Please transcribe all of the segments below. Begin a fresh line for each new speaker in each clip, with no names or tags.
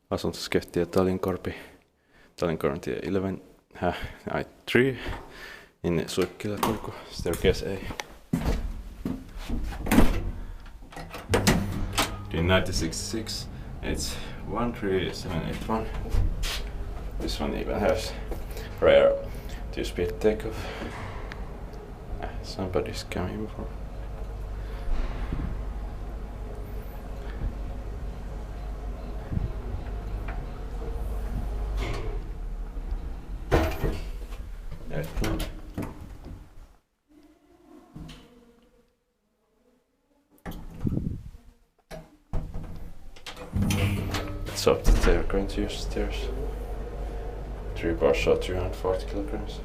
Asuntoskeittiö Talinkorventie 3 in Suikkila, Turku. Staircase A. In 1966, it's 13781. This one even has rare two-speed takeoff. Somebody's coming for. Let's hope that they're going to use stairs. 3 bars shot 340 kilograms.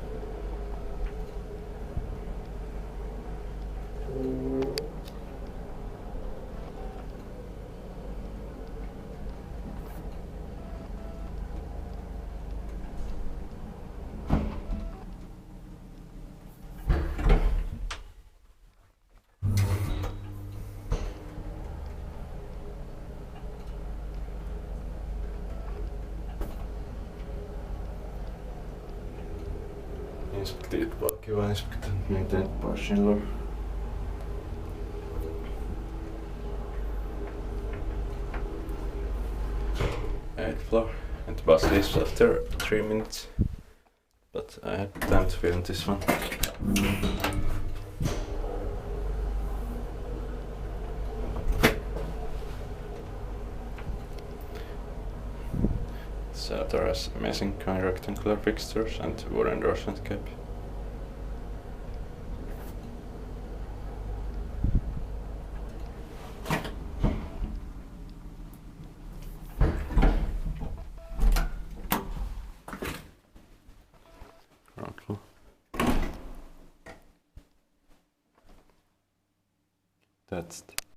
Kiva inspektoida maintained portion lower. Eighth floor, and the bus leaves after 3 minutes, but I had time to film this one. So there is amazing kind of rectangular fixtures and wooden doors and cap. Ground floor. That's